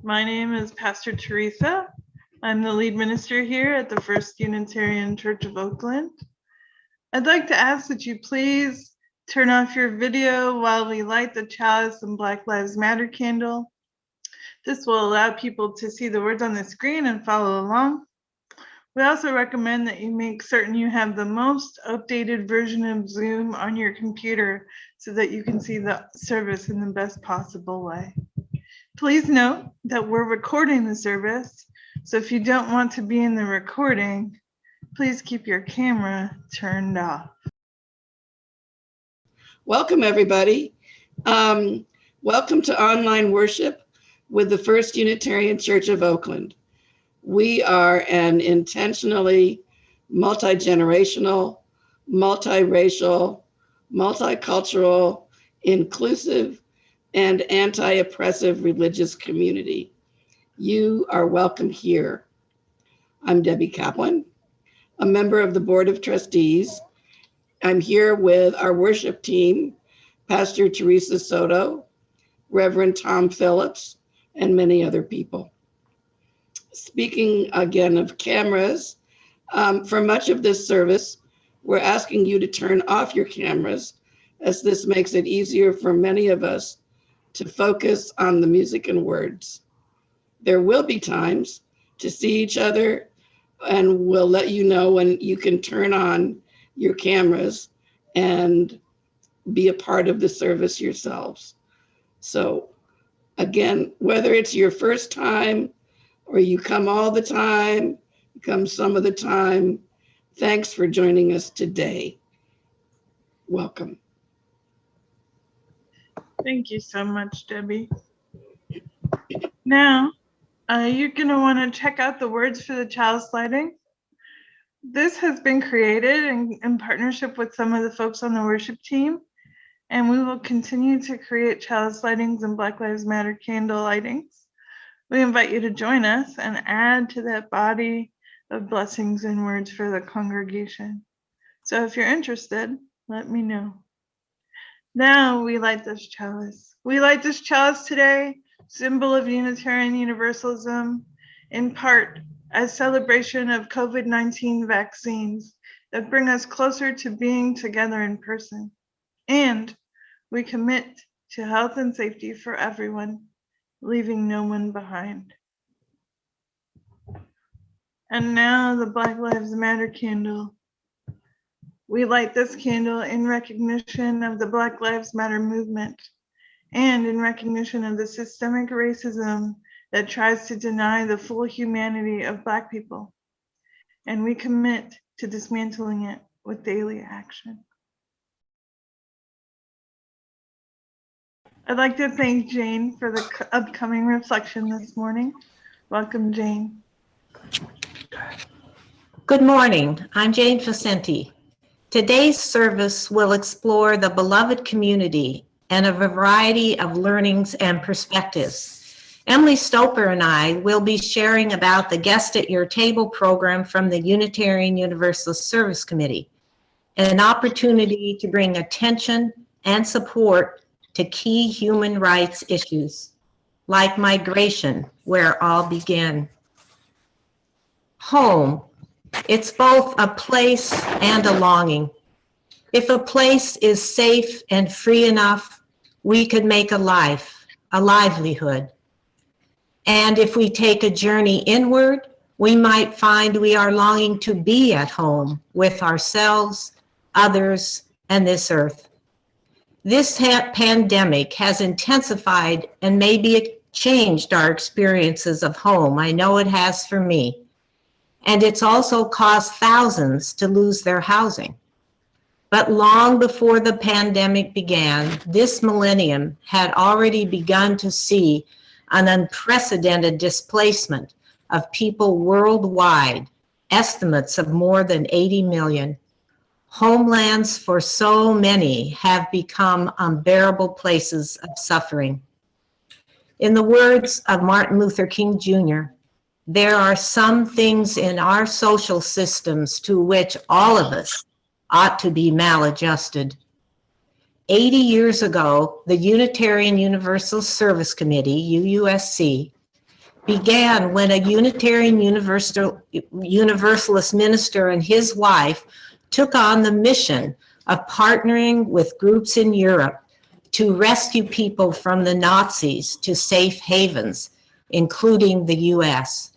My name is Pastor Teresa. I'm the lead minister here at the First Unitarian Church of Oakland. I'd like to ask that you please turn off your video while we light the chalice and Black Lives Matter candle. This will allow people to see the words on the screen and follow along. We also recommend that you make certain you have the most updated version of Zoom on your computer so that you can see the service in the best possible way. Please note that we're recording the service, so if you don't want to be in the recording, please keep your camera turned off. Welcome, everybody. Welcome to online worship with the First Unitarian Church of Oakland. We are an intentionally multi-generational, multiracial, multicultural, inclusive, and anti-oppressive religious community. You are welcome here. I'm Debbie Kaplan, a member of the Board of Trustees. I'm here with our worship team, Pastor Teresa Soto, Reverend Tom Phillips, and many other people. Speaking again of cameras, for much of this service, we're asking you to turn off your cameras, as this makes it easier for many of us to focus on the music and words. There will be times to see each other, and we'll let you know when you can turn on your cameras and be a part of the service yourselves. So again, whether it's your first time or you come all the time, you come some of the time, thanks for joining us today. Welcome. Thank you so much, Debbie. Now, you're going to want to check out the words for the chalice lighting. This has been created in partnership with some of the folks on the worship team, and we will continue to create chalice lightings and Black Lives Matter candle lightings. We invite you to join us and add to that body of blessings and words for the congregation. So if you're interested, let me know. Now we light this chalice. We light this chalice today, symbol of Unitarian Universalism, in part as celebration of COVID-19 vaccines that bring us closer to being together in person. And we commit to health and safety for everyone, leaving no one behind. And now the Black Lives Matter candle. We light this candle in recognition of the Black Lives Matter movement and in recognition of the systemic racism that tries to deny the full humanity of Black people. And we commit to dismantling it with daily action. I'd like to thank Jane for the upcoming reflection this morning. Welcome, Jane. Good morning. I'm Jane Facente. Today's service will explore the beloved community and a variety of learnings and perspectives. Emily Stoper and I will be sharing about the Guest at Your Table program from the Unitarian Universalist Service Committee, an opportunity to bring attention and support to key human rights issues, like migration, where all began. Home. It's both a place and a longing. If a place is safe and free enough, we could make a life, a livelihood. And if we take a journey inward, we might find we are longing to be at home with ourselves, others, and this earth. This pandemic has intensified and maybe changed our experiences of home. I know it has for me. And it's also caused thousands to lose their housing. But long before the pandemic began, this millennium had already begun to see an unprecedented displacement of people worldwide, estimates of more than 80 million. Homelands for so many have become unbearable places of suffering. In the words of Martin Luther King Jr., there are some things in our social systems to which all of us ought to be maladjusted. 80 years ago, the Unitarian Universalist Service Committee, UUSC, began when a Unitarian Universalist minister and his wife took on the mission of partnering with groups in Europe to rescue people from the Nazis to safe havens, including the US.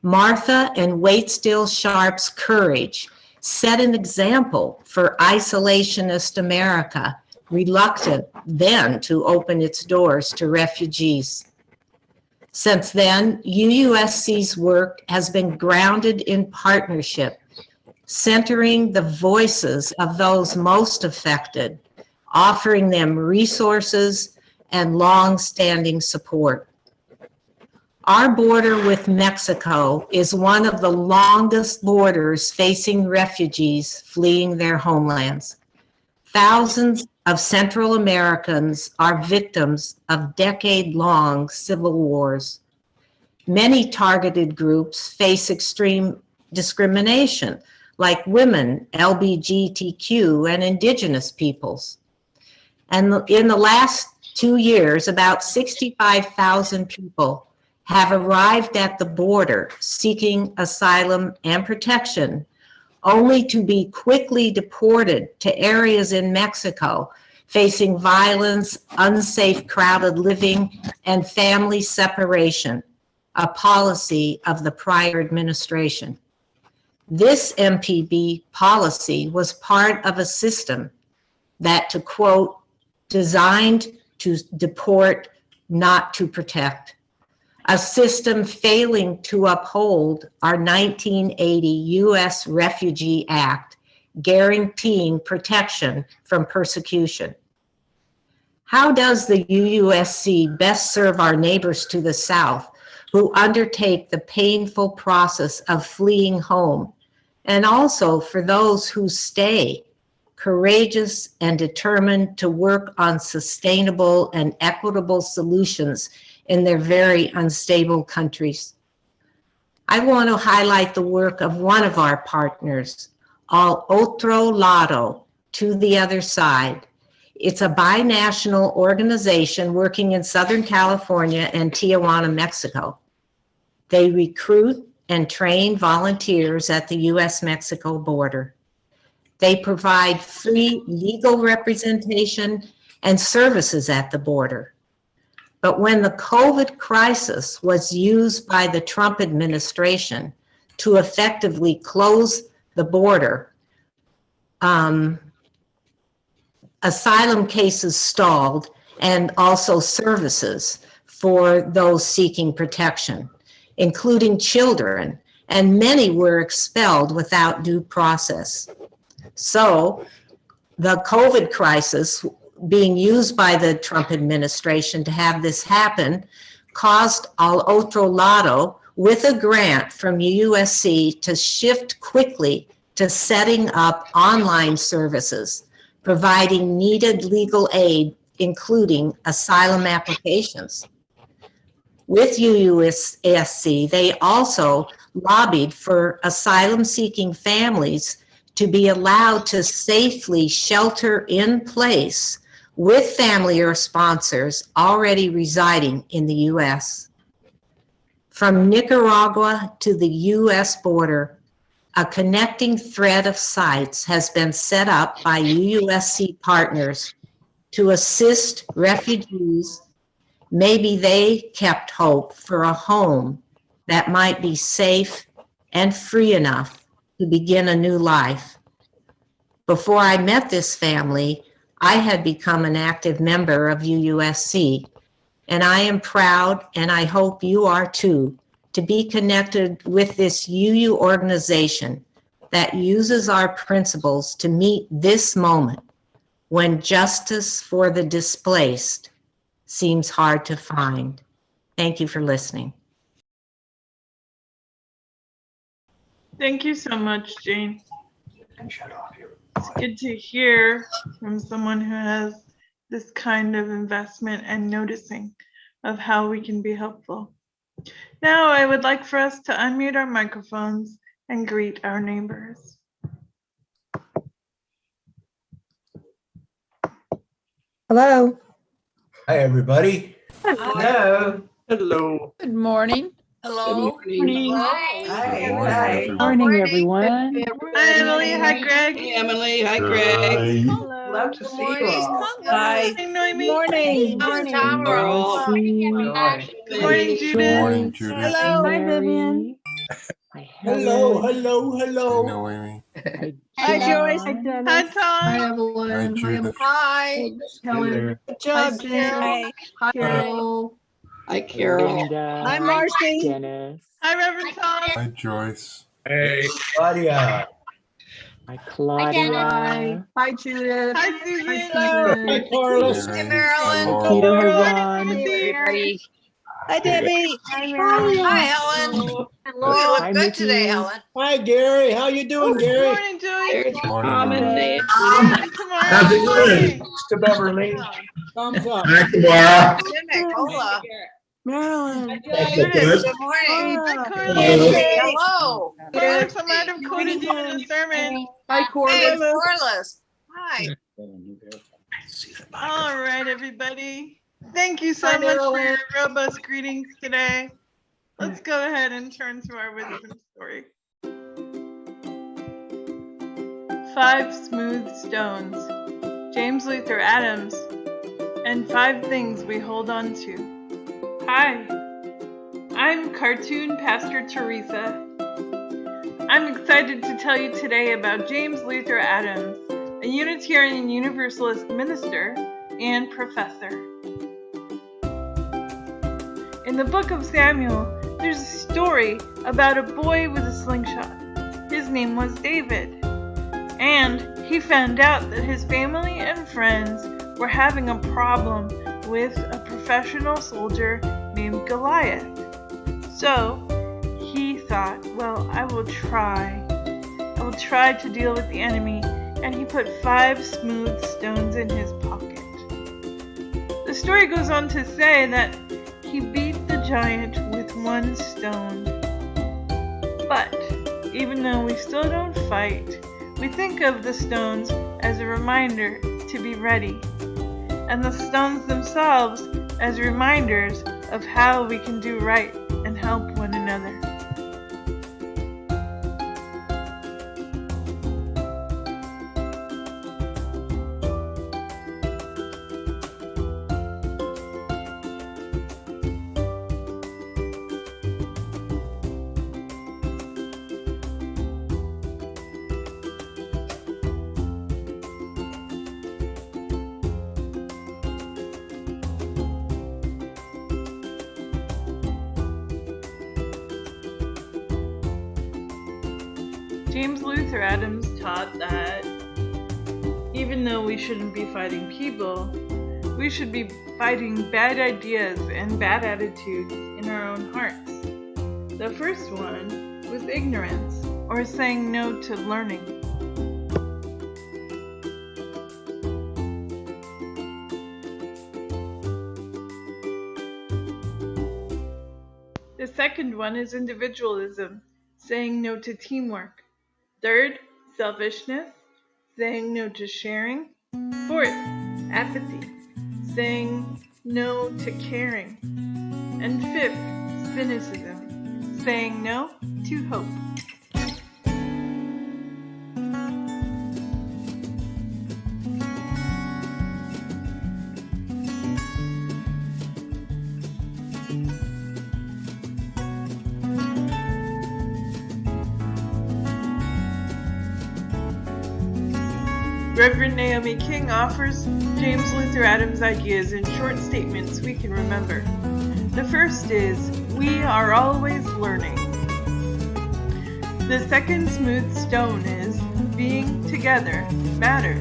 Martha and Waitstill Sharp's courage set an example for isolationist America, reluctant then to open its doors to refugees. Since then, UUSC's work has been grounded in partnership, centering the voices of those most affected, offering them resources and long-standing support. Our border with Mexico is one of the longest borders facing refugees fleeing their homelands. Thousands of Central Americans are victims of decade-long civil wars. Many targeted groups face extreme discrimination, like women, LGBTQ, and indigenous peoples. And in the last 2 years, about 65,000 people have arrived at the border seeking asylum and protection, only to be quickly deported to areas in Mexico facing violence, unsafe crowded living, and family separation, a policy of the prior administration. This MPB policy was part of a system that, to quote, designed to deport, not to protect. A system failing to uphold our 1980 U.S. Refugee Act, guaranteeing protection from persecution. How does the UUSC best serve our neighbors to the south who undertake the painful process of fleeing home, and also for those who stay, courageous and determined to work on sustainable and equitable solutions in their very unstable countries? I want to highlight the work of one of our partners, Al Otro Lado, To the Other Side. It's a binational organization working in Southern California and Tijuana, Mexico. They recruit and train volunteers at the US-Mexico border. They provide free legal representation and services at the border. But when the COVID crisis was used by the Trump administration to effectively close the border, asylum cases stalled and also services for those seeking protection, including children, and many were expelled without due process. So the COVID crisis being used by the Trump administration to have this happen caused Al Otro Lado, with a grant from UUSC, to shift quickly to setting up online services, providing needed legal aid, including asylum applications. With UUSC, they also lobbied for asylum-seeking families to be allowed to safely shelter in place with family or sponsors already residing in the U.S. From Nicaragua to the U.S. border, a connecting thread of sites has been set up by UUSC partners to assist refugees. Maybe they kept hope for a home that might be safe and free enough to begin a new life. Before I met this family, I had become an active member of UUSC, and I am proud, and I hope you are too, to be connected with this UU organization that uses our principles to meet this moment when justice for the displaced seems hard to find. Thank you for listening. Thank you so much, Jane. It's good to hear from someone who has this kind of investment and noticing of how we can be helpful. Now I would like for us to unmute our microphones and greet our neighbors. Hello. Hi, everybody. Hello. Hello. Good morning. Hello. Good morning. Hi. Good morning, everyone. Hi, Emily. Hi, Greg. Hey, Emily. Hi, Greg. Love to see you all. Hi. Hi, Noemi. Morning. Carol. Good morning, Judith. Good morning, Judith. Hello. Hi, Vivian. Hi, Hello, Helen. hello, hello. Noemi. Hi, Joyce. Hi, Hi, Tom. Evelyn. Hi, Judith. Hi. Helen. Good job, Hi, Hi, Carol. Hi, Carol. Linda. Hi, Marcy. Dennis. Hi, Reverend Tom. Hi, Joyce. Hey, Claudia. Hi, Claudia. Hi, Judith. Hi, Susan. Hi, Carlos. Mary. Marilyn. Hi, Peter, Laura. hi, Ron. Everybody. Hi, Debbie. Hi, Helen. Hi, You look good today, Nikki. Helen. Hi, Gary. How you doing, Good Gary? morning, Joyce. There's Morning, Tom and Mary. Nancy. Tomorrow. How's it going? Morning. To Beverly. Thumbs up. Hola. Marilyn. Judith, good morning. Hi, Corliss. Hey, hello. Corliss, I might have quoted you in a sermon. Hi, Hey, Corliss. Corliss. Hi. All right, everybody. Thank you so Hi, much for Marilyn. your robust greetings today. Let's go ahead and turn to our wisdom story. 5 Smooth Stones, James Luther Adams, and 5 Things We Hold On To. Hi, I'm Cartoon Pastor Teresa. I'm excited to tell you today about James Luther Adams, a Unitarian Universalist minister and professor. In the book of Samuel, there's a story about a boy with a slingshot. His name was David. And he found out that his family and friends were having a problem with a professional soldier named Goliath. So he thought, well, I will try to deal with the enemy, and he put 5 smooth stones in his pocket. The story goes on to say that he beat the giant with 1 stone. But even though we still don't fight, we think of the stones as a reminder to be ready, and the stones themselves as reminders of how we can do right and help one another. James Luther Adams taught that even though we shouldn't be fighting people, we should be fighting bad ideas and bad attitudes in our own hearts. The first one was ignorance, or saying no to learning. The second one is individualism, saying no to teamwork. Third, selfishness, saying no to sharing. Fourth, apathy, saying no to caring. And fifth, cynicism, saying no to hope. Reverend Naomi King offers James Luther Adams' ideas in short statements we can remember. The first is, we are always learning. The second smooth stone is, being together matters.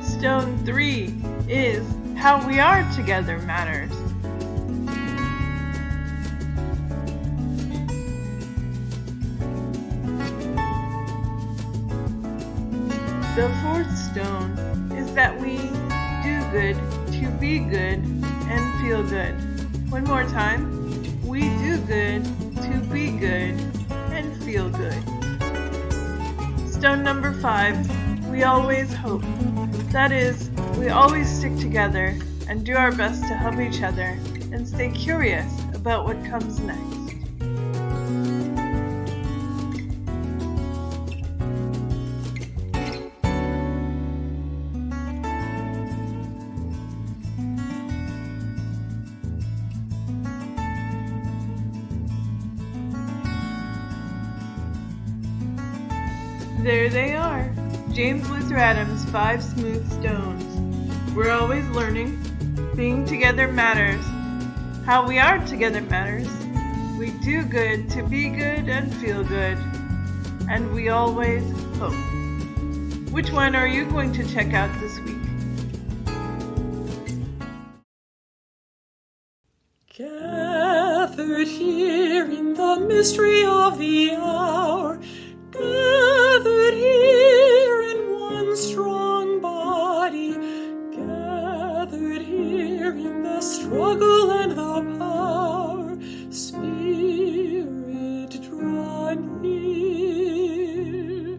Stone 3 is, how we are together matters. The fourth stone is that we do good to be good and feel good. One more time. We do good to be good and feel good. Stone number 5, we always hope. That is, We always stick together and do our best to help each other and stay curious about what comes next. There they are, James Luther Adams' 5 Smooth Stones. We're always learning. Being together matters. How we are together matters. We do good to be good and feel good. And we always hope. Which one are you going to check out this week? Gathered here in the mystery of the hour, gathered here in one strong body, gathered here in the struggle and the power, Spirit, draw near.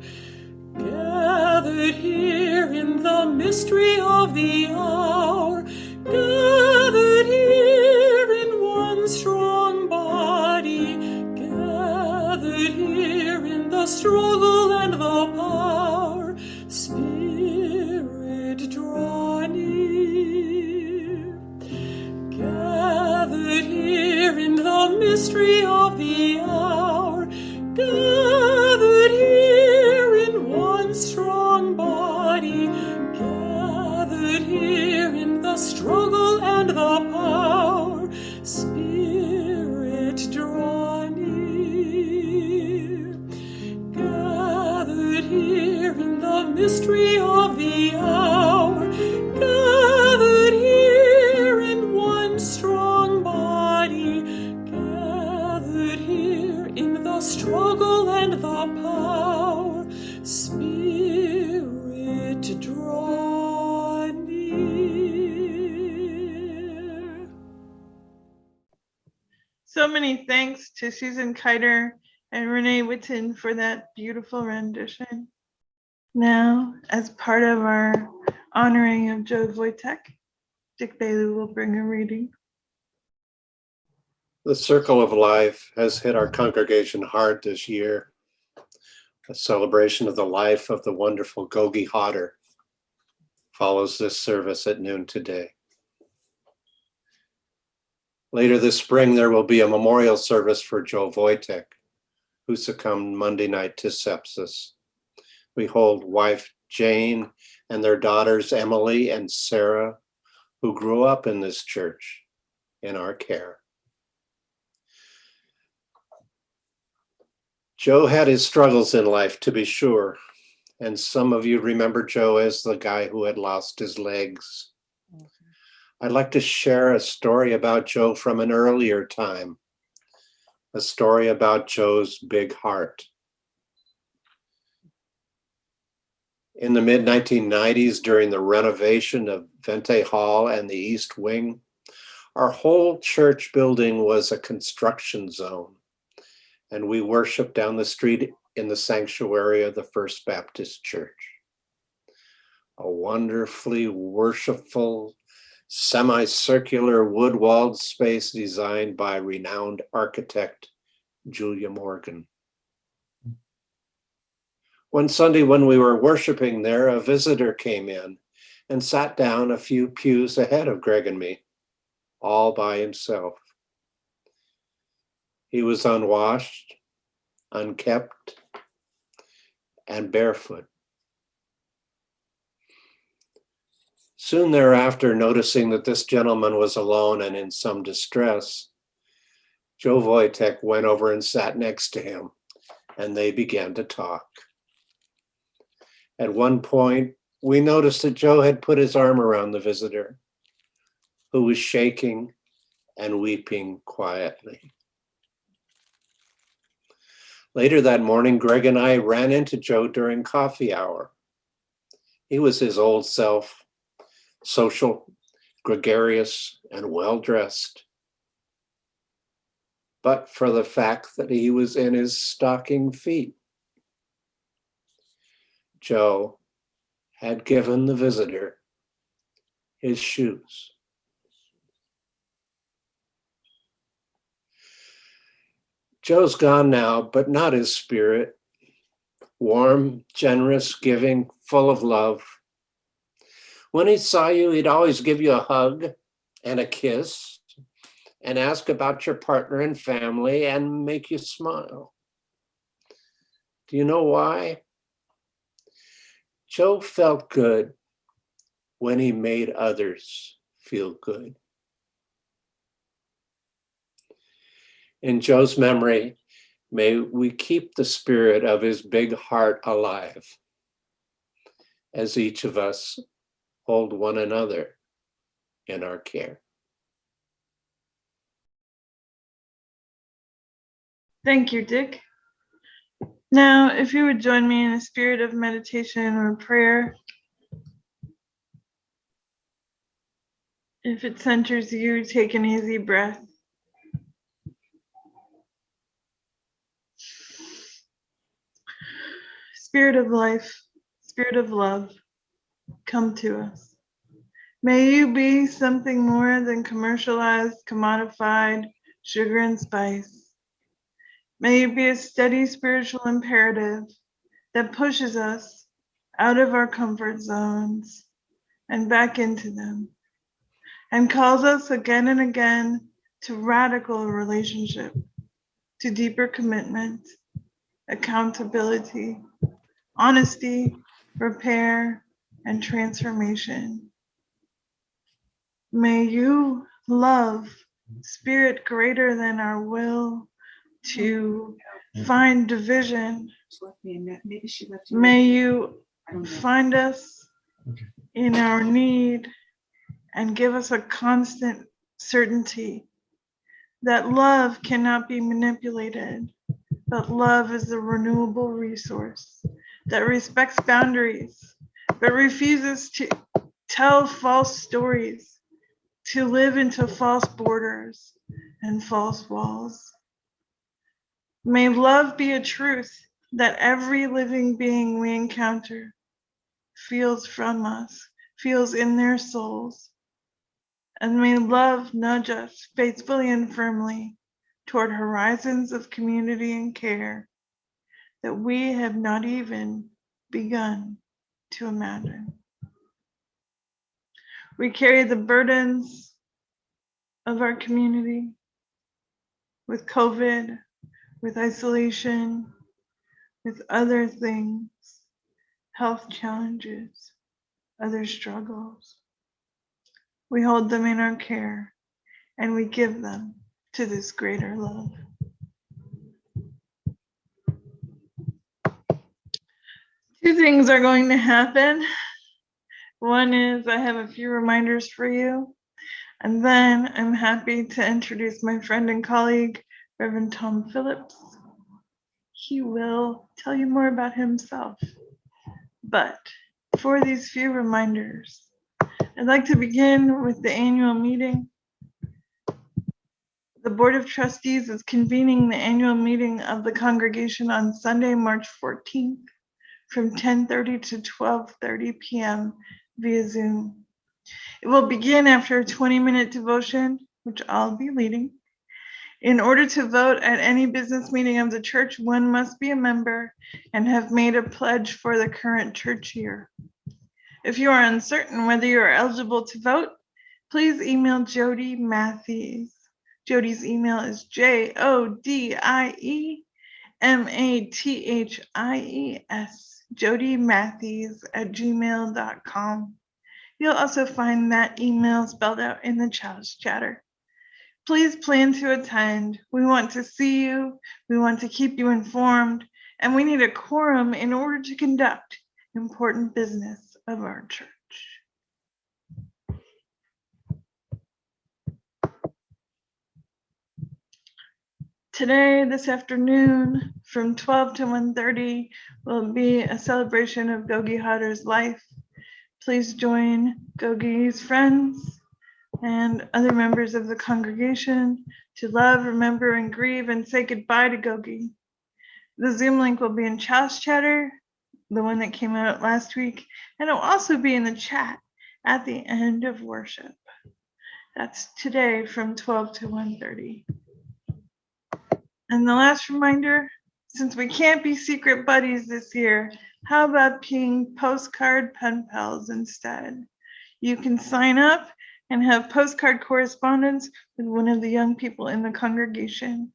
Gathered here in the mystery of the hour, gathered here in one strong body, gathered here in the struggle and the power, Spirit, draw near. Gathered here in the mystery of the hour, gathered here in one strong body, gathered here in the struggle and the power, Spirit, draw near. Gathered here in the mystery of the hour, gathered here in one strong body, gathered here in the struggle and the power, Spirit, draw near. So many thanks to Susan Keiter and Renee Witten for that beautiful rendition. Now, as part of our honoring of Joe Wojtek, Dick Bailey will bring a reading. The circle of life has hit our congregation hard this year. A celebration of the life of the wonderful Gogi Hodder follows this service at noon today. Later this spring, there will be a memorial service for Joe Wojtek, who succumbed Monday night to sepsis. We hold wife Jane and their daughters Emily and Sarah, who grew up in this church, in our care. Joe had his struggles in life, to be sure, and some of you remember Joe as the guy who had lost his legs. I'd like to share a story about Joe from an earlier time, a story about Joe's big heart. In the mid-1990s, during the renovation of Facente Hall and the East Wing, our whole church building was a construction zone, and we worshiped down the street in the sanctuary of the First Baptist Church. A wonderfully worshipful, semicircular wood-walled space designed by renowned architect Julia Morgan. One Sunday when we were worshiping there, a visitor came in and sat down a few pews ahead of Greg and me, all by himself. He was unwashed, unkept, and barefoot. Soon thereafter, noticing that this gentleman was alone and in some distress, Joe Wojtek went over and sat next to him, and they began to talk. At one point, we noticed that Joe had put his arm around the visitor, who was shaking and weeping quietly. Later that morning, Greg and I ran into Joe during coffee hour. He was his old self, social, gregarious, and well-dressed. But for the fact that he was in his stocking feet. Joe had given the visitor his shoes. Joe's gone now, but not his spirit. Warm, generous, giving, full of love. When he saw you, he'd always give you a hug and a kiss and ask about your partner and family and make you smile. Do you know why? Joe felt good when he made others feel good. In Joe's memory, may we keep the spirit of his big heart alive as each of us hold one another in our care. Thank you, Dick. Now, if you would join me in a spirit of meditation or prayer, if it centers you, take an easy breath. Spirit of life, spirit of love, come to us. May you be something more than commercialized, commodified sugar and spice. May you be a steady spiritual imperative that pushes us out of our comfort zones and back into them, and calls us again and again to radical relationship, to deeper commitment, accountability, honesty, repair, and transformation. May you love, spirit greater than our will to find division. May you find us in our need and give us a constant certainty that love cannot be manipulated, but love is a renewable resource that respects boundaries, but refuses to tell false stories, to live into false borders and false walls. May love be a truth that every living being we encounter feels from us, feels in their souls. And may love nudge us faithfully and firmly toward horizons of community and care that we have not even begun to imagine. We carry the burdens of our community with COVID, with isolation, with other things, health challenges, other struggles. We hold them in our care and we give them to this greater love. Two things are going to happen. One is I have a few reminders for you, and then I'm happy to introduce my friend and colleague, Reverend Tom Phillips. He will tell you more about himself. But for these few reminders, I'd like to begin with the annual meeting. The Board of Trustees is convening the annual meeting of the congregation on Sunday, March 14th from 10:30 to 12:30 p.m. via Zoom. It will begin after a 20-minute devotion, which I'll be leading. In order to vote at any business meeting of the church, one must be a member and have made a pledge for the current church year. If you are uncertain whether you are eligible to vote, please email Jody Matthews. Jody's email is JODIEMATHIES, jodymatthews@gmail.com. You'll also find that email spelled out in the child's chatter. Please plan to attend. We want to see you, we want to keep you informed, and we need a quorum in order to conduct important business of our church. Today, this afternoon, from 12 to 1:30, will be a celebration of Gogi Hodder's life. Please join Gogi's friends and other members of the congregation to love, remember, and grieve and say goodbye to Gogi. The Zoom link will be in Chow's Chatter, the one that came out last week, and it'll also be in the chat at the end of worship. That's today from 12 to 1:30. And the last reminder, since we can't be secret buddies this year, how about being postcard pen pals instead? You can sign up and have postcard correspondence with one of the young people in the congregation.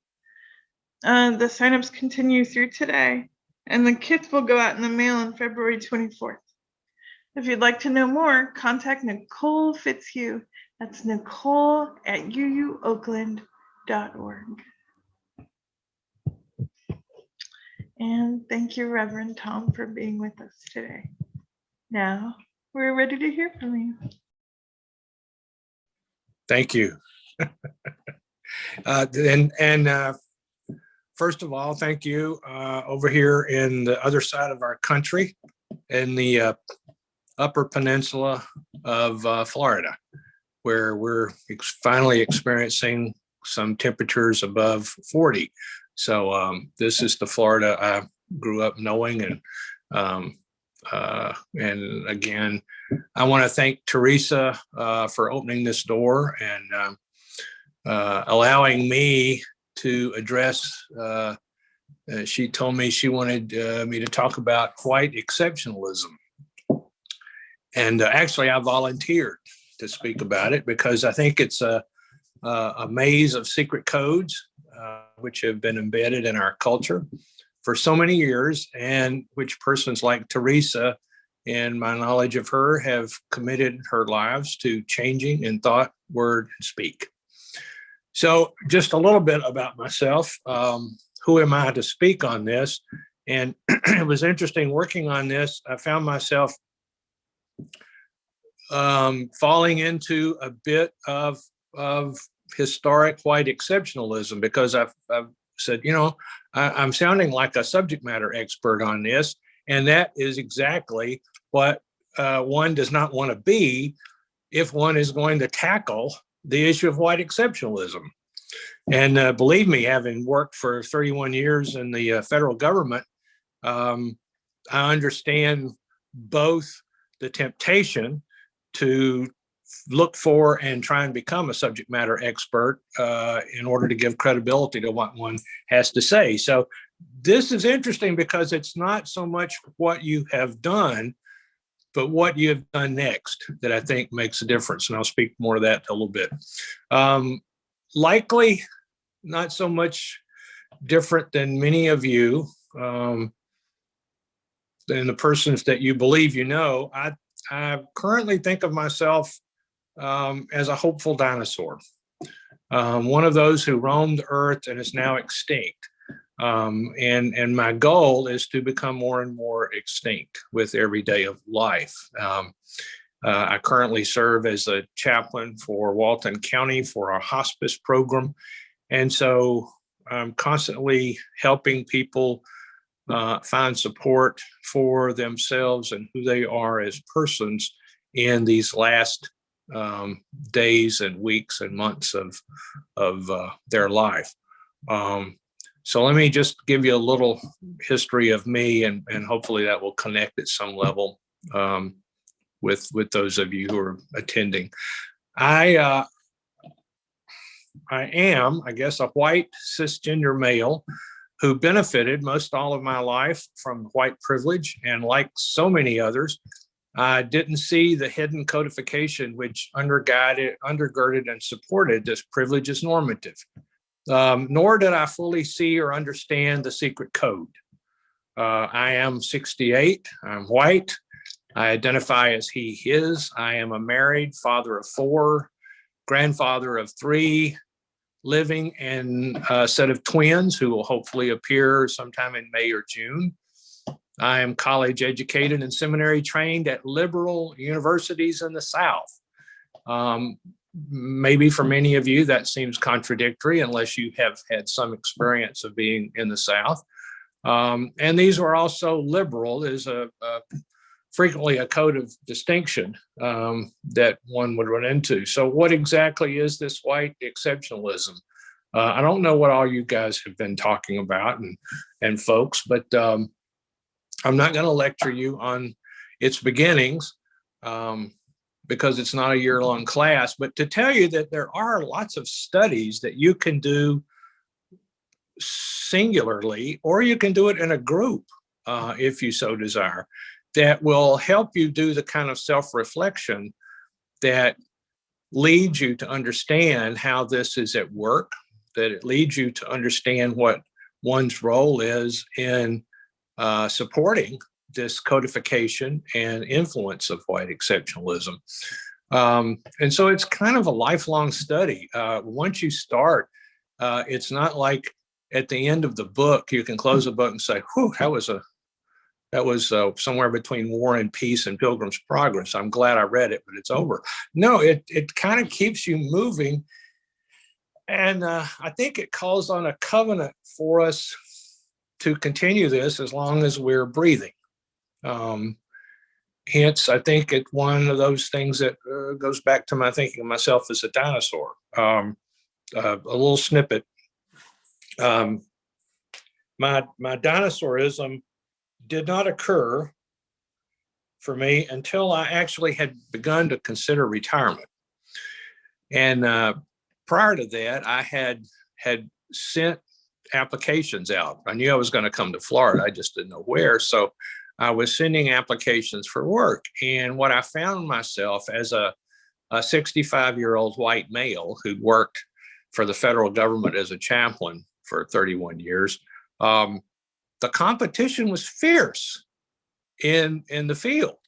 The signups continue through today, and the kits will go out in the mail on February 24th. If you'd like to know more, contact Nicole Fitzhugh. That's nicole@uuoakland.org. And thank you, Reverend Tom, for being with us today. Now, we're ready to hear from you. Thank you. First of all, thank you over here in the other side of our country, in the Upper Peninsula of Florida, where we're finally experiencing some temperatures above 40. So this is the Florida I grew up knowing, and again, I want to thank Teresa for opening this door and allowing me to address. She told me she wanted me to talk about white exceptionalism, and actually, I volunteered to speak about it because I think it's a maze of secret codes which have been embedded in our culture for so many years, and which persons like Teresa, in my knowledge of her, have committed her lives to changing in thought, word, and speak. So just a little bit about myself. Who am I to speak on this? And it was interesting working on this. I found myself falling into a bit of historic white exceptionalism, because I've said, I'm sounding like a subject matter expert on this, and that is exactly what one does not want to be if one is going to tackle the issue of white exceptionalism. And believe me, having worked for 31 years in the federal government, I understand both the temptation to look for and try and become a subject matter expert in order to give credibility to what one has to say. So this is interesting because it's not so much what you have done, but what you have done next that I think makes a difference. And I'll speak more of that a little bit. Likely not so much different than many of you, than the persons that you believe you know. I currently think of myself as a hopeful dinosaur, one of those who roamed the earth and is now extinct. And my goal is to become more and more extinct with every day of life. I currently serve as a chaplain for Walton County for our hospice program. And so I'm constantly helping people find support for themselves and who they are as persons in these last days and weeks and months of their life. So let me just give you a little history of me, and hopefully that will connect at some level with those of you who are attending. I am, I guess, a white cisgender male who benefited most all of my life from white privilege, and like so many others, I didn't see the hidden codification which undergirded and supported this privilege as normative. Nor did I fully see or understand the secret code. I am 68, I'm white, I identify as he, his. I am a married father of 4, grandfather of 3, living in a set of twins who will hopefully appear sometime in May or June. I am college educated and seminary trained at liberal universities in the South. Maybe for many of you that seems contradictory unless you have had some experience of being in the South. And these were also liberal. Is frequently a code of distinction that one would run into. So what exactly is this white exceptionalism? I don't know what all you guys have been talking about and folks, but I'm not going to lecture you on its beginnings because it's not a year-long class, but to tell you that there are lots of studies that you can do singularly, or you can do it in a group if you so desire, that will help you do the kind of self-reflection that leads you to understand how this is at work, that it leads you to understand what one's role is in supporting this codification and influence of white exceptionalism. And so it's kind of a lifelong study. Once you start, it's not like at the end of the book, you can close the book and say, whew, that was somewhere between War and Peace and Pilgrim's Progress. I'm glad I read it, but it's over. No, it kind of keeps you moving. And I think it calls on a covenant for us to continue this as long as we're breathing. Hence, I think it's one of those things that goes back to my thinking of myself as a dinosaur. A little snippet. My dinosaurism did not occur for me until I actually had begun to consider retirement. And prior to that, I had sent applications out. I knew I was going to come to Florida. I just didn't know where. So I was sending applications for work. And what I found myself as a 65-year-old white male who'd worked for the federal government as a chaplain for 31 years, the competition was fierce in the field.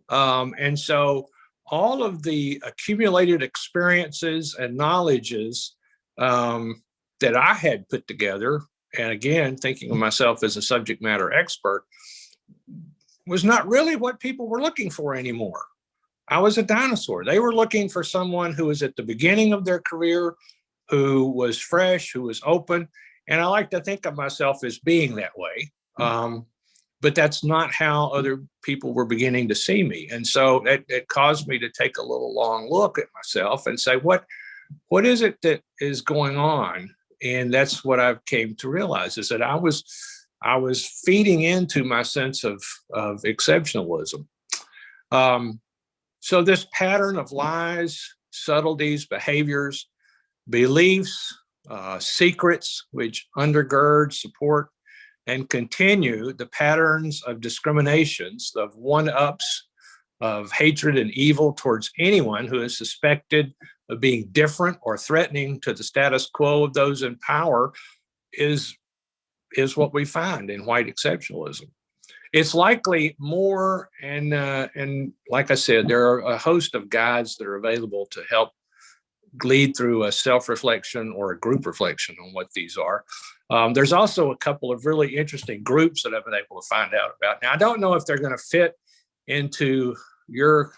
And so all of the accumulated experiences and knowledges that I had put together, and again, thinking of myself as a subject matter expert, was not really what people were looking for anymore. I was a dinosaur. They were looking for someone who was at the beginning of their career, who was fresh, who was open. And I like to think of myself as being that way. But that's not how other people were beginning to see me. And so it caused me to take a little long look at myself and say, what is it that is going on? And that's what I came to realize, is that I was feeding into my sense of exceptionalism. So this pattern of lies, subtleties, behaviors, beliefs, secrets, which undergird, support, and continue the patterns of discriminations, of one-ups, of hatred and evil towards anyone who is suspected of being different or threatening to the status quo of those in power is what we find in white exceptionalism. It's likely more, and like I said, there are a host of guides that are available to help lead through a self-reflection or a group reflection on what these are. There's also a couple of really interesting groups that I've been able to find out about. Now, I don't know if they're going to fit into your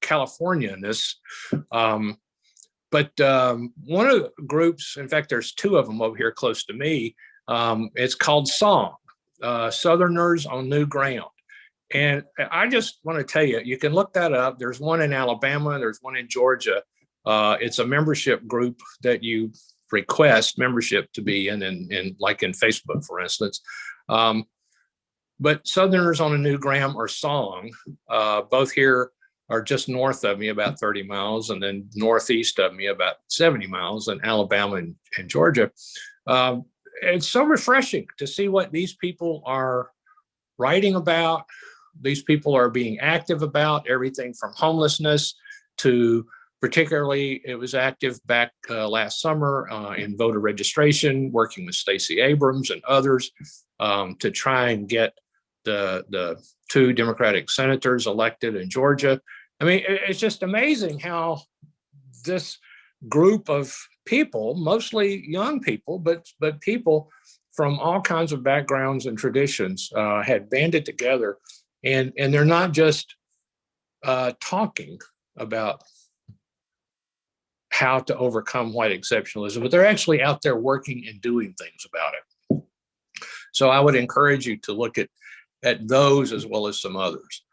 California-ness, but one of the groups, in fact, there's two of them over here close to me. It's called SONG, Southerners on New Ground. And I just want to tell you, you can look that up. There's one in Alabama, there's one in Georgia. It's a membership group that you request membership to be in like in Facebook, for instance. But Southerners on a New Ground, or SONG, both here are just north of me about 30 miles, and then northeast of me about 70 miles in Alabama and Georgia. It's so refreshing to see what these people are writing about. These people are being active about everything from homelessness to, particularly, it was active back last summer in voter registration, working with Stacey Abrams and others to try and get the two Democratic senators elected in Georgia. I mean, it's just amazing how this group of people, mostly young people, but people from all kinds of backgrounds and traditions had banded together. And they're not just talking about how to overcome white exceptionalism, but they're actually out there working and doing things about it. So I would encourage you to look at those as well as some others.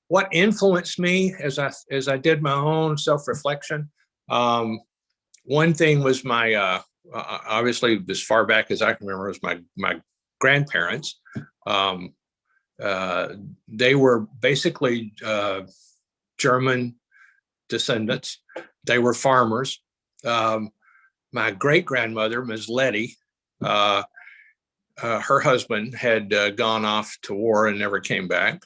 What influenced me as I did my own self-reflection? One thing was my, obviously as far back as I can remember, was my grandparents. They were basically German descendants. They were farmers. My great-grandmother, Ms. Letty, her husband had gone off to war and never came back,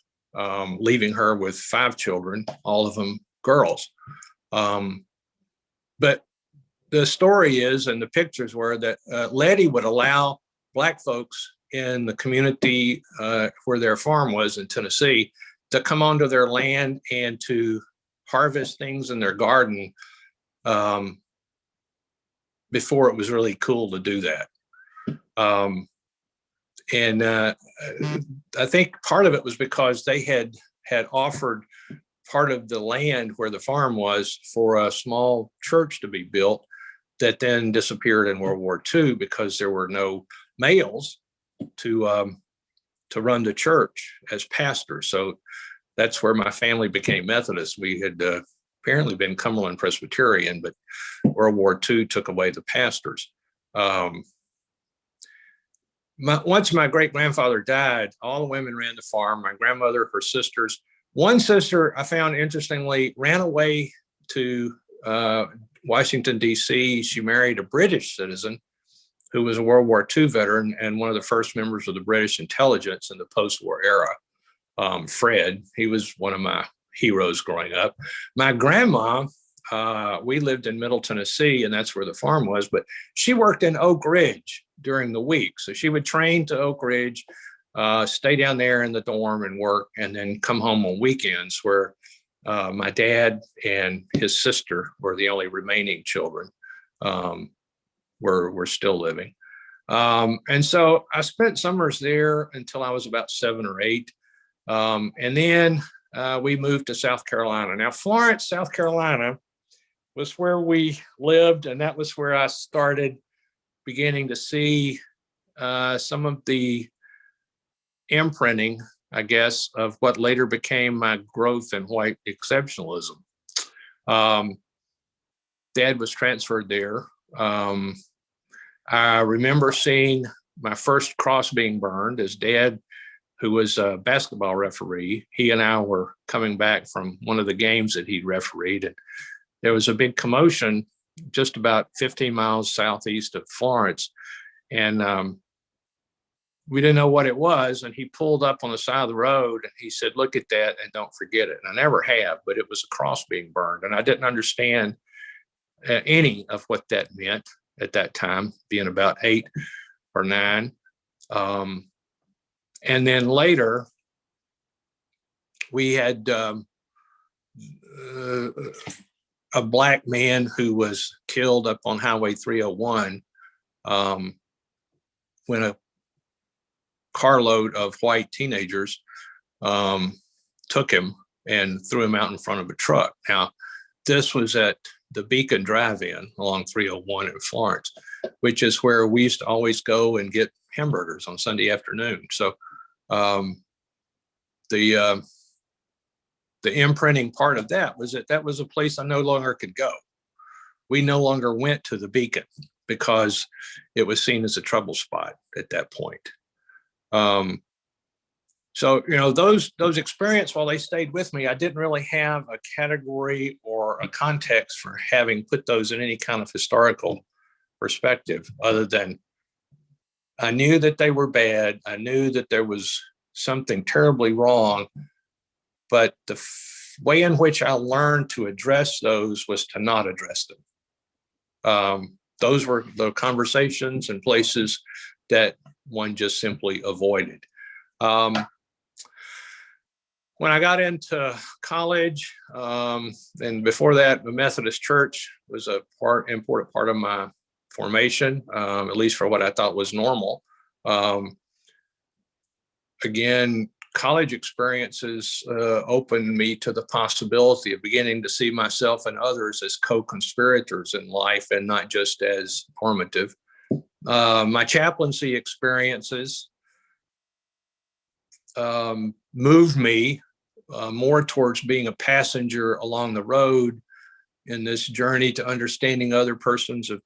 leaving her with 5 children, all of them girls. But the story is, and the pictures were, that Letty would allow Black folks in the community where their farm was in Tennessee to come onto their land and to harvest things in their garden before it was really cool to do that. And I think part of it was because they had offered part of the land where the farm was for a small church to be built that then disappeared in World War II because there were no males to run the church as pastors. So that's where my family became Methodist. We had apparently been Cumberland Presbyterian, but World War II took away the pastors. Once my great-grandfather died, all the women ran the farm, my grandmother, her sisters. One sister, I found interestingly, ran away to Washington, D.C. She married a British citizen who was a World War II veteran and one of the first members of the British intelligence in the post-war era, Fred. He was one of my heroes growing up. My grandma, we lived in Middle Tennessee, and that's where the farm was, but she worked in Oak Ridge during the week. So she would train to Oak Ridge, stay down there in the dorm and work, and then come home on weekends, where my dad and his sister were the only remaining children, were still living. And so I spent summers there until I was about 7 or 8. And then we moved to South Carolina. Now, Florence, South Carolina was where we lived, and that was where I started beginning to see some of the imprinting, I guess, of what later became my growth in white exceptionalism. Dad was transferred there. I remember seeing my first cross being burned as Dad, who was a basketball referee, he and I were coming back from one of the games that he'd refereed, and there was a big commotion just about 15 miles southeast of Florence. And we didn't know what it was. And he pulled up on the side of the road and he said, "Look at that and don't forget it." And I never have, but it was a cross being burned. And I didn't understand any of what that meant at that time, being about 8 or 9. And then later, we had a Black man who was killed up on Highway 301 when a carload of white teenagers took him and threw him out in front of a truck. Now, this was at the Beacon Drive-In along 301 in Florence, which is where we used to always go and get hamburgers on Sunday afternoon. So the imprinting part of that was that was a place I no longer could go. We no longer went to the Beacon because it was seen as a trouble spot at that point. So, you know, those experiences, while they stayed with me, I didn't really have a category or a context for having put those in any kind of historical perspective, other than I knew that they were bad. I knew that there was something terribly wrong, but the way in which I learned to address those was to not address them. Those were the conversations and places that one just simply avoided. When I got into college, and before that, the Methodist Church was a important part of my formation, at least for what I thought was normal. Again, college experiences opened me to the possibility of beginning to see myself and others as co-conspirators in life and not just as normative. My chaplaincy experiences moved me more towards being a passenger along the road in this journey to understanding other persons of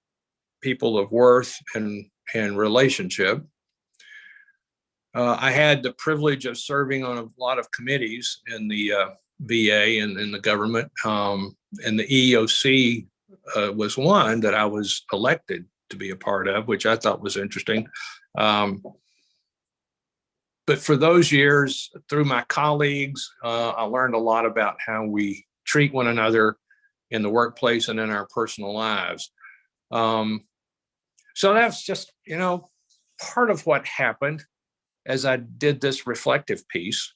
people of worth and relationship. I had the privilege of serving on a lot of committees in the VA and in the government. And the EEOC was one that I was elected to be a part of, which I thought was interesting. But for those years, through my colleagues, I learned a lot about how we treat one another in the workplace and in our personal lives. So that's just, part of what happened as I did this reflective piece.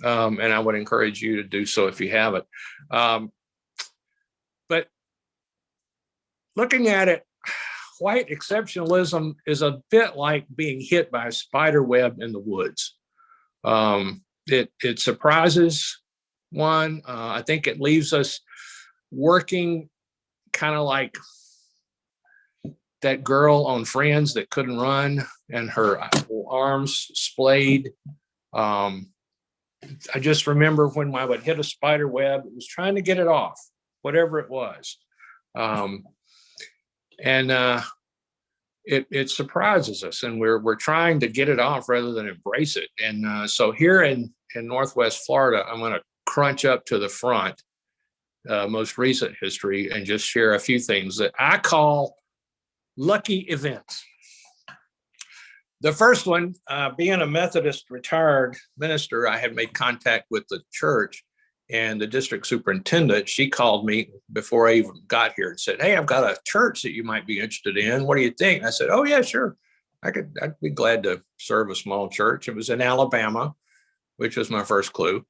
And I would encourage you to do so if you haven't. But looking at it, white exceptionalism is a bit like being hit by a spider web in the woods. It surprises one. I think it leaves us working kind of like that girl on Friends that couldn't run and her arms splayed. I just remember when I would hit a spider web, it was trying to get it off, whatever it was. It surprises us, and we're trying to get it off rather than embrace it. And so here in Northwest Florida, I'm going to crunch up to the front, most recent history, and just share a few things that I call lucky events. The first one, being a Methodist retired minister, I had made contact with the church, and the district superintendent, she called me before I even got here and said, "Hey, I've got a church that you might be interested in. What do you think?" And I said, "Oh yeah, sure. I'd be glad to serve a small church." It was in Alabama, which was my first clue,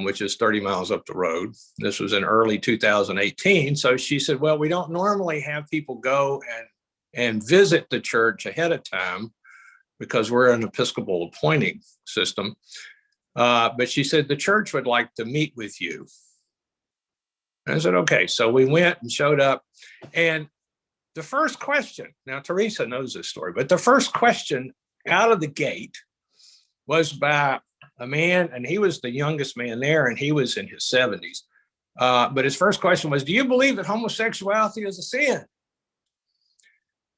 which is 30 miles up the road. This was in early 2018. So she said, "Well, we don't normally have people go and visit the church ahead of time because we're an Episcopal appointing system. But she said, the church would like to meet with you." And I said, okay. So we went and showed up. And the first question, now Teresa knows this story, but the first question out of the gate was by a man, and he was the youngest man there, and he was in his 70s. But his first question was, "Do you believe that homosexuality is a sin?"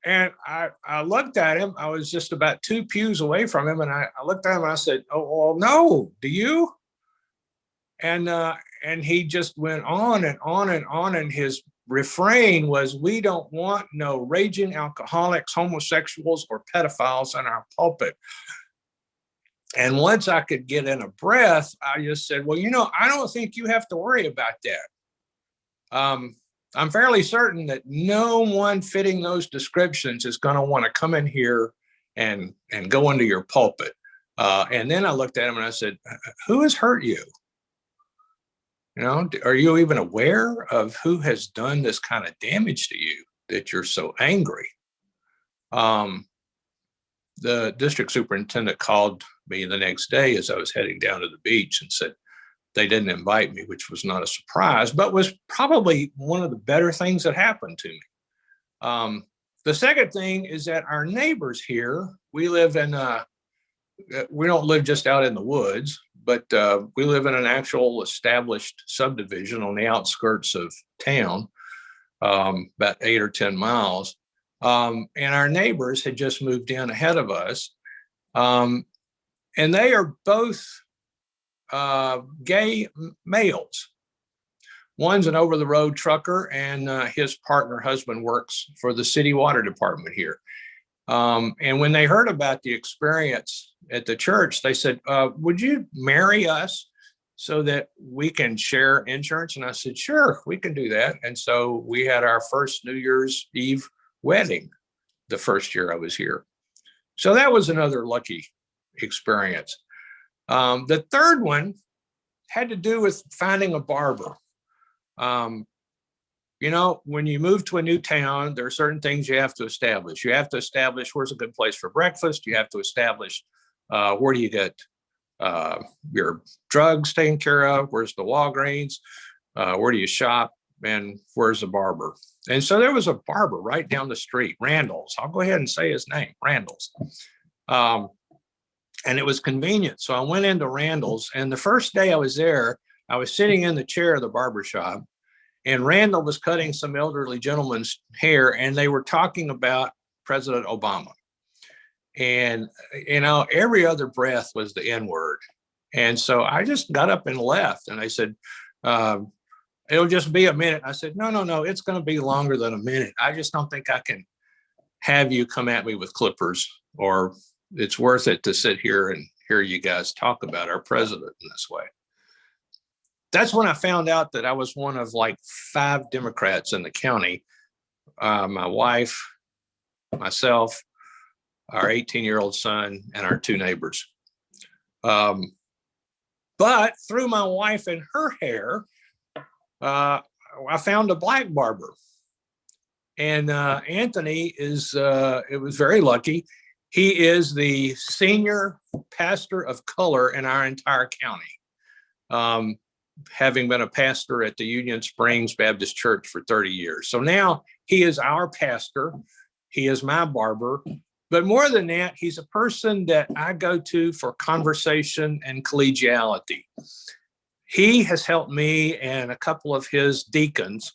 And I looked at him. I was just about 2 pews away from him. And I looked at him and I said, "Oh, well, no, do you?" And he just went on and on and on. And his refrain was, "We don't want no raging alcoholics, homosexuals, or pedophiles in our pulpit." And once I could get in a breath, I just said, "Well, I don't think you have to worry about that. I'm fairly certain that no one fitting those descriptions is going to want to come in here and go into your pulpit." And then I looked at him and I said, "Who has hurt you? Are you even aware of who has done this kind of damage to you that you're so angry?" The district superintendent called me the next day as I was heading down to the beach and said, they didn't invite me, which was not a surprise, but was probably one of the better things that happened to me. The second thing is that our neighbors here, we don't live just out in the woods, but we live in an actual established subdivision on the outskirts of town, about 8 or 10 miles. And our neighbors had just moved in ahead of us. And they are both gay males. One's an over-the-road trucker, and his partner husband works for the city water department here. And when they heard about the experience at the church, they said, "Would you marry us so that we can share insurance?" And I said, "Sure, we can do that." And so we had our first New Year's Eve wedding the first year I was here. So that was another lucky experience. The third one had to do with finding a barber. When you move to a new town, there are certain things you have to establish. You have to establish where's a good place for breakfast. You have to establish where do you get your drugs taken care of? Where's the Walgreens? Where do you shop? And where's the barber? And so there was a barber right down the street, Randall's. I'll go ahead and say his name, Randall's. And it was convenient. So I went into Randall's, and the first day I was there, I was sitting in the chair of the barber shop, and Randall was cutting some elderly gentleman's hair, and they were talking about President Obama. And, every other breath was the N word. And so I just got up and left. And I said, it'll just be a minute. I said, no, it's going to be longer than a minute. I just don't think I can have you come at me with clippers, or it's worth it to sit here and hear you guys talk about our president in this way. That's when I found out that I was one of like 5 Democrats in the county. My wife, myself, our 18-year-old son, and our 2 neighbors. But through my wife and her hair, I found a black barber. And Anthony it was very lucky. He is the senior pastor of color in our entire county, having been a pastor at the Union Springs Baptist Church for 30 years. So now he is our pastor. He is my barber. But more than that, he's a person that I go to for conversation and collegiality. He has helped me and a couple of his deacons,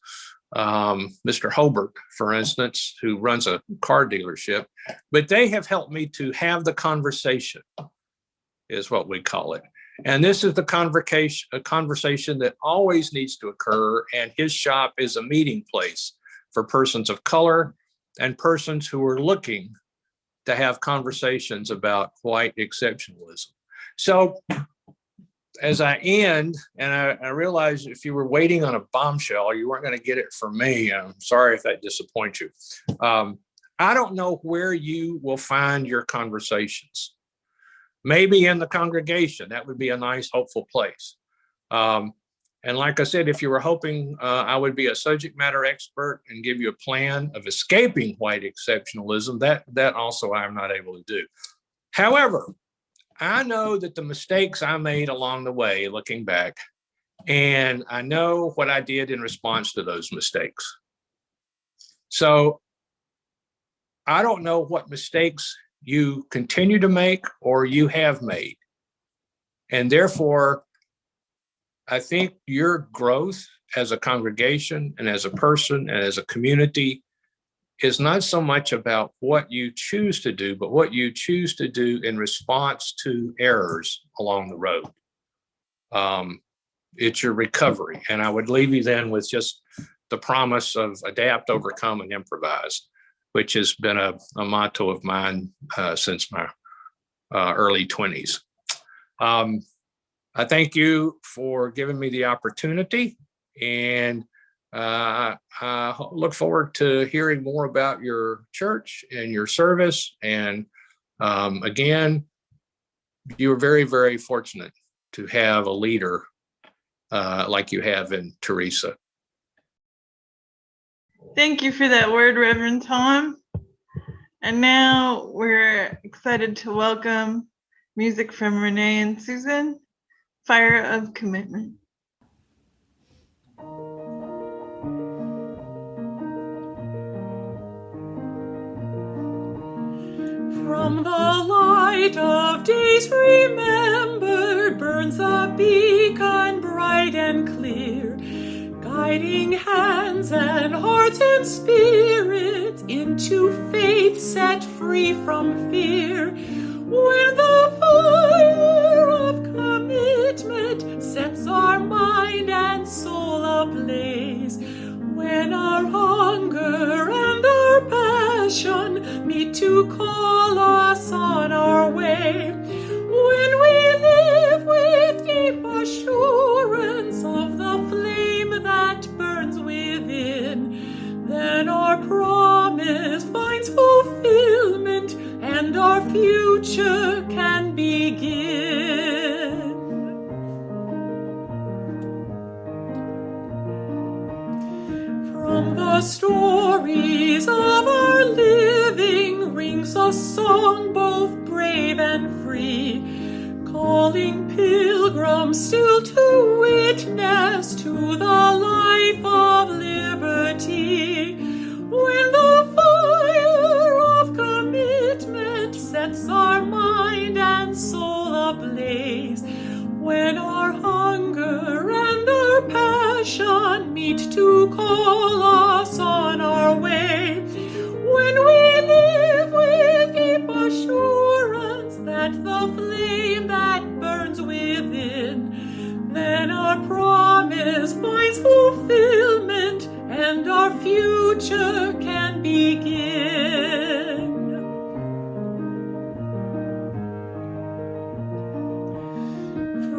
Mr. Hobart, for instance, who runs a car dealership, but they have helped me to have the conversation, is what we call it. And this is a conversation that always needs to occur. And his shop is a meeting place for persons of color and persons who are looking to have conversations about white exceptionalism. So as I end, and I realize if you were waiting on a bombshell, you weren't going to get it from me. I'm sorry if that disappoints you. I don't know where you will find your conversations. Maybe in the congregation, that would be a nice, hopeful place. And like I said, if you were hoping I would be a subject matter expert and give you a plan of escaping white exceptionalism, that also I'm not able to do. However, I know that the mistakes I made along the way, looking back, and I know what I did in response to those mistakes. So I don't know what mistakes you continue to make or you have made. And therefore, I think your growth as a congregation and as a person and as a community is not so much about what you choose to do, but what you choose to do in response to errors along the road. It's your recovery. And I would leave you then with just the promise of adapt, overcome, and improvise, which has been a motto of mine since my early 20s. I thank you for giving me the opportunity, and I look forward to hearing more about your church and your service. And again, you're very, very fortunate to have a leader like you have in Teresa. Thank you for that word, Reverend Tom. And now we're excited to welcome music from Renee and Susan, Fire of Commitment. From the light of days remembered burns a beacon bright and clear, guiding hands and hearts and spirits into faith set free from fear. When the fire of commitment sets our mind and soul ablaze, when our hunger and our passion meet to call us on our way, when we live with deep assurance of the flame that burns within, then our promise finds fulfillment and our future can begin. From the stories of our living rings a song both brave and free, calling pilgrims still to witness to the life of liberty. When the fire of commitment sets our mind and soul ablaze, when our hunger and our passion meet to call us on our way, when we live with deep assurance our promise finds fulfillment and our future can begin.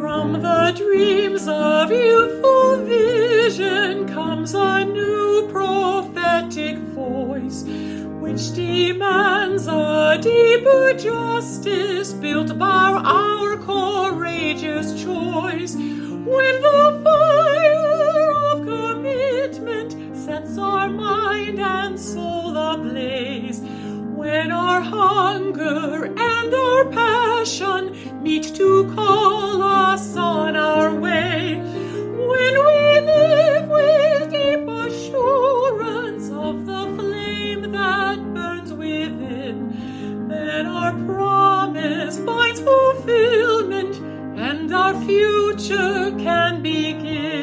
From the dreams of youthful vision comes a new prophetic voice, which demands a deeper justice built by our courageous choice. When the fire of commitment sets our mind and soul ablaze, when our hunger and our passion meet to call us on our way, when we live with deep assurance of the flame that burns within, then our promise finds fulfillment and our future can begin.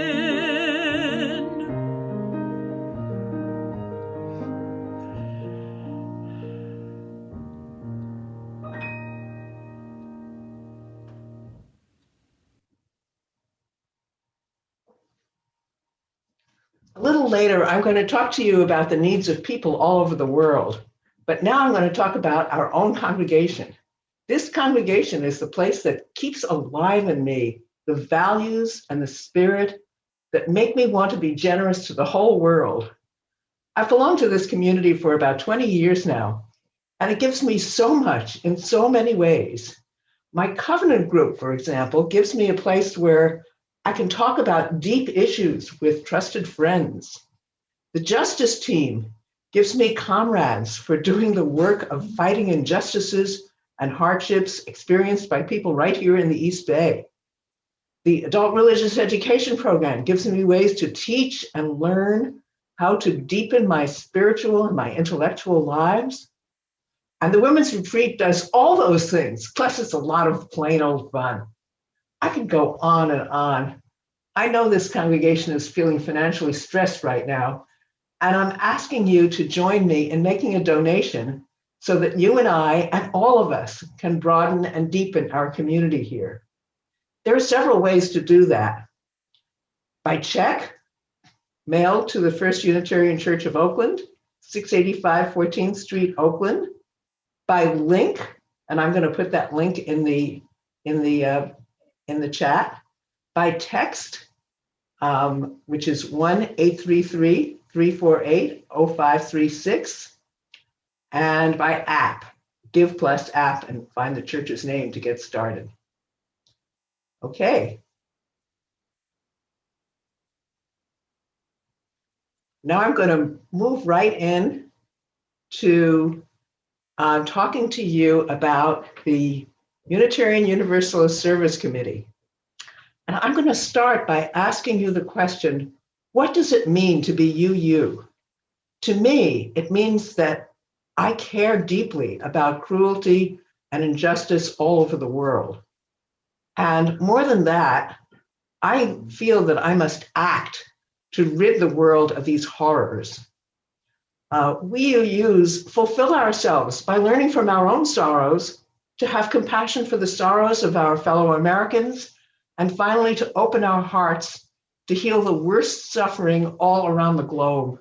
A little later, I'm going to talk to you about the needs of people all over the world. But now I'm going to talk about our own congregation. This congregation is the place that keeps alive in me the values and the spirit that make me want to be generous to the whole world. I've belonged to this community for about 20 years now, and it gives me so much in so many ways. My covenant group, for example, gives me a place where I can talk about deep issues with trusted friends. The justice team gives me comrades for doing the work of fighting injustices and hardships experienced by people right here in the East Bay. The adult religious education program gives me ways to teach and learn how to deepen my spiritual and my intellectual lives. And the women's retreat does all those things, plus it's a lot of plain old fun. I could go on and on. I know this congregation is feeling financially stressed right now, and I'm asking you to join me in making a donation so that you and I and all of us can broaden and deepen our community here. There are several ways to do that. By check, mail to the First Unitarian Church of Oakland, 685 14th Street, Oakland. By link, and I'm going to put that link in the chat. By text, which is 1-833-348-0536, and by app, Give Plus app, and find the church's name to get started. Okay. Now I'm going to move right in to talking to you about the Unitarian Universalist Service Committee. And I'm going to start by asking you the question, what does it mean to be UU? To me, it means that I care deeply about cruelty and injustice all over the world. And more than that, I feel that I must act to rid the world of these horrors. We UUs fulfill ourselves by learning from our own sorrows to have compassion for the sorrows of our fellow Americans, and finally to open our hearts to heal the worst suffering all around the globe.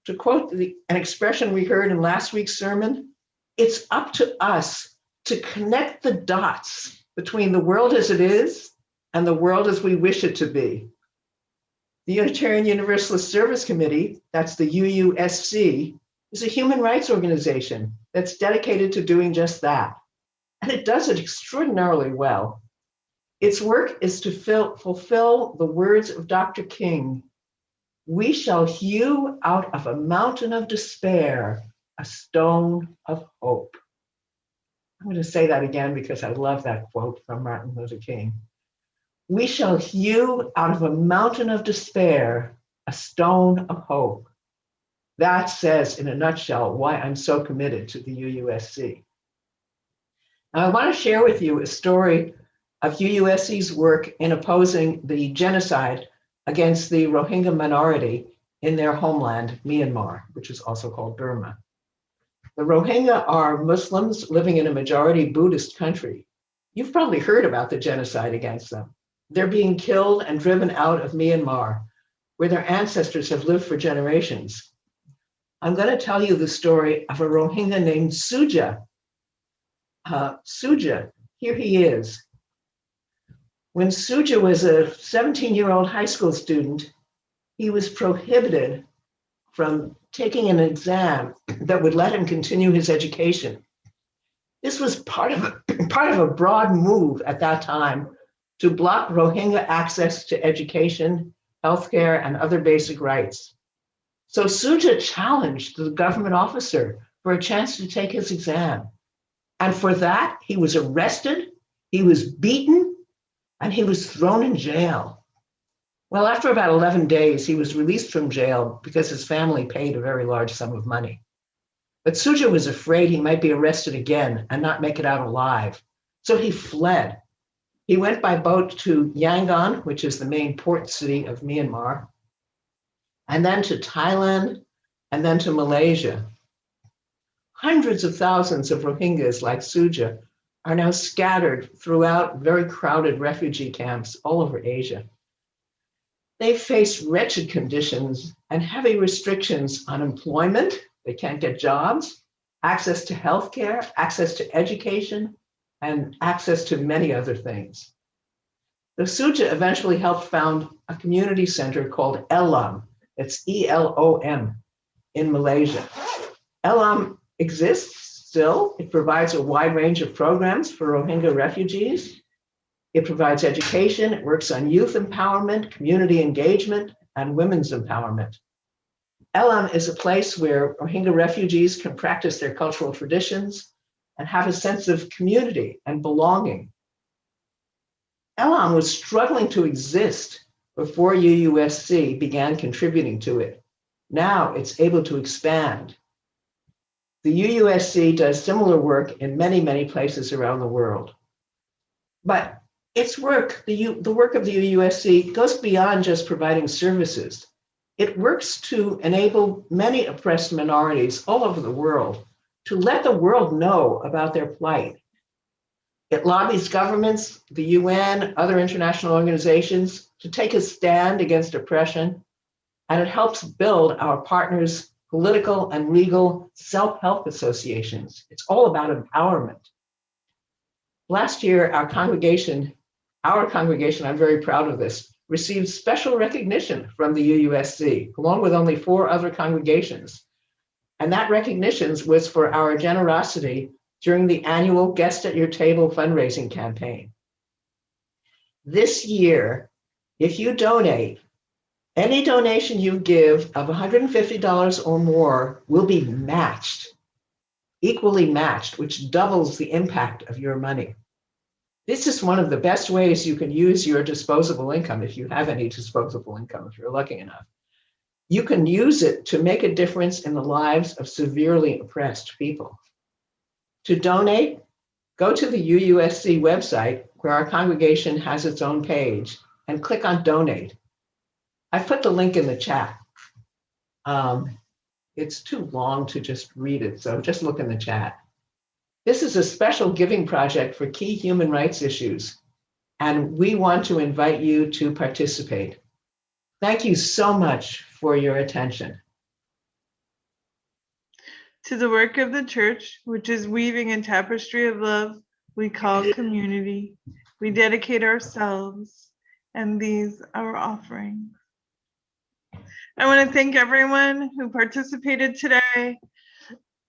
To quote an expression we heard in last week's sermon, it's up to us to connect the dots between the world as it is and the world as we wish it to be. The Unitarian Universalist Service Committee, that's the UUSC, is a human rights organization that's dedicated to doing just that. And it does it extraordinarily well. Its work is to fulfill the words of Dr. King. We shall hew out of a mountain of despair a stone of hope. I'm going to say that again because I love that quote from Martin Luther King. We shall hew out of a mountain of despair a stone of hope. That says, in a nutshell, why I'm so committed to the UUSC. Now, I want to share with you a story of UUSC's work in opposing the genocide against the Rohingya minority in their homeland, Myanmar, which is also called Burma. The Rohingya are Muslims living in a majority Buddhist country. You've probably heard about the genocide against them. They're being killed and driven out of Myanmar, where their ancestors have lived for generations. I'm going to tell you the story of a Rohingya named Suja. Suja, here he is. When Suja was a 17-year-old high school student, he was prohibited from taking an exam that would let him continue his education. This was part of a broad move at that time to block Rohingya access to education, healthcare, and other basic rights. So Suja challenged the government officer for a chance to take his exam. And for that, he was arrested, he was beaten, and he was thrown in jail. Well, after about 11 days, he was released from jail because his family paid a very large sum of money. But Suja was afraid he might be arrested again and not make it out alive. So he fled. He went by boat to Yangon, which is the main port city of Myanmar, and then to Thailand, and then to Malaysia. Hundreds of thousands of Rohingyas like Suja are now scattered throughout very crowded refugee camps all over Asia. They face wretched conditions and heavy restrictions on employment. They can't get jobs, access to healthcare, access to education, and access to many other things. The Suja eventually helped found a community center called Elam. It's ELOM in Malaysia. Elam exists still. It provides a wide range of programs for Rohingya refugees. It provides education. It works on youth empowerment, community engagement, and women's empowerment. Elam is a place where Rohingya refugees can practice their cultural traditions and have a sense of community and belonging. Elam was struggling to exist before UUSC began contributing to it. Now it's able to expand. The UUSC does similar work in many, many places around the world. But its work, the work of the UUSC, goes beyond just providing services. It works to enable many oppressed minorities all over the world to let the world know about their plight. It lobbies governments, the UN, other international organizations to take a stand against oppression, and it helps build our partners' political and legal self-help associations. It's all about empowerment. Last year, our congregation, I'm very proud of this, received special recognition from the UUSC, along with only 4 other congregations. And that recognition was for our generosity during the annual Guest at Your Table fundraising campaign. This year, if you donate, any donation you give of $150 or more will be matched, equally matched, which doubles the impact of your money. This is one of the best ways you can use your disposable income, if you have any disposable income, if you're lucky enough. You can use it to make a difference in the lives of severely oppressed people. To donate, go to the UUSC website, where our congregation has its own page, and click on Donate. I've put the link in the chat. It's too long to just read it, so just look in the chat. This is a special giving project for key human rights issues, and we want to invite you to participate. Thank you so much for your attention. To the work of the church, which is weaving a tapestry of love we call community, we dedicate ourselves and these our offerings. I want to thank everyone who participated today,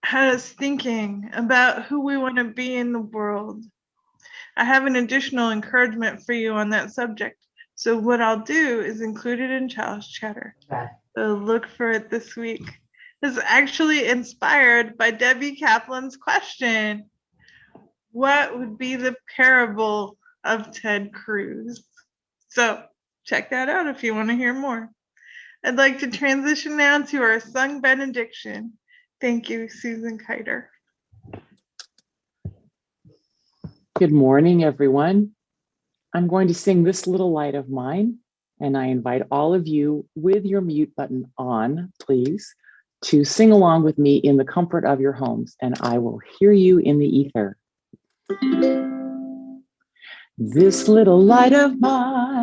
had us thinking about who we want to be in the world. I have an additional encouragement for you on that subject. So what I'll do is include it in Chalice Chatter. So look for it this week. It's actually inspired by Debbie Kaplan's question. What would be the parable of Ted Cruz? So check that out if you want to hear more. I'd like to transition now to our sung benediction. Thank you, Susan Keiter. Good morning, everyone. I'm going to sing This Little Light of Mine, and I invite all of you with your mute button on, please, to sing along with me in the comfort of your homes, and I will hear you in the ether. This little light of mine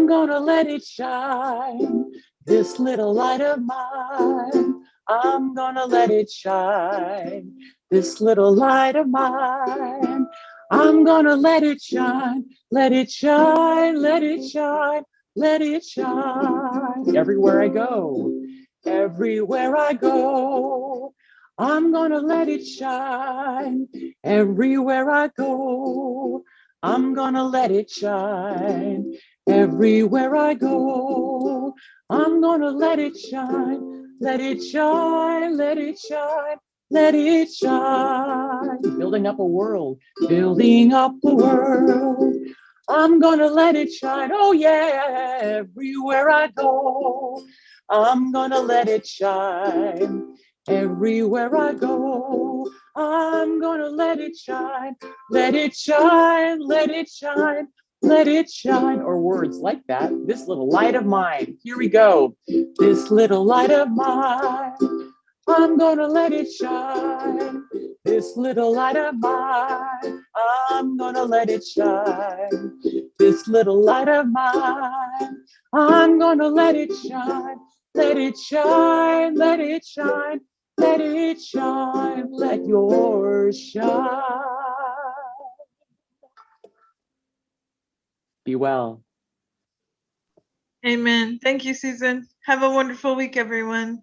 I'm gonna let it shine. This little light of mine, I'm gonna let it shine. This little light of mine, I'm gonna let it shine. Let it shine, let it shine, let it shine. Everywhere I go, everywhere I go, I'm gonna let it shine. Everywhere I go, I'm gonna let it shine. Everywhere I go, I'm gonna let it shine. Let it shine, let it shine, let it shine. Building up a world, building up the world. I'm gonna let it shine. Oh yeah, everywhere I go, I'm gonna let it shine. Everywhere I go, I'm gonna let it shine. Let it shine, let it shine, let it shine. Or words like that. This little light of mine. Here we go. This little light of mine, I'm gonna let it shine. This little light of mine, I'm gonna let it shine. This little light of mine, I'm gonna let it shine. Let it shine, let it shine, let it shine, let yours shine. Be well. Amen. Thank you, Susan. Have a wonderful week, everyone.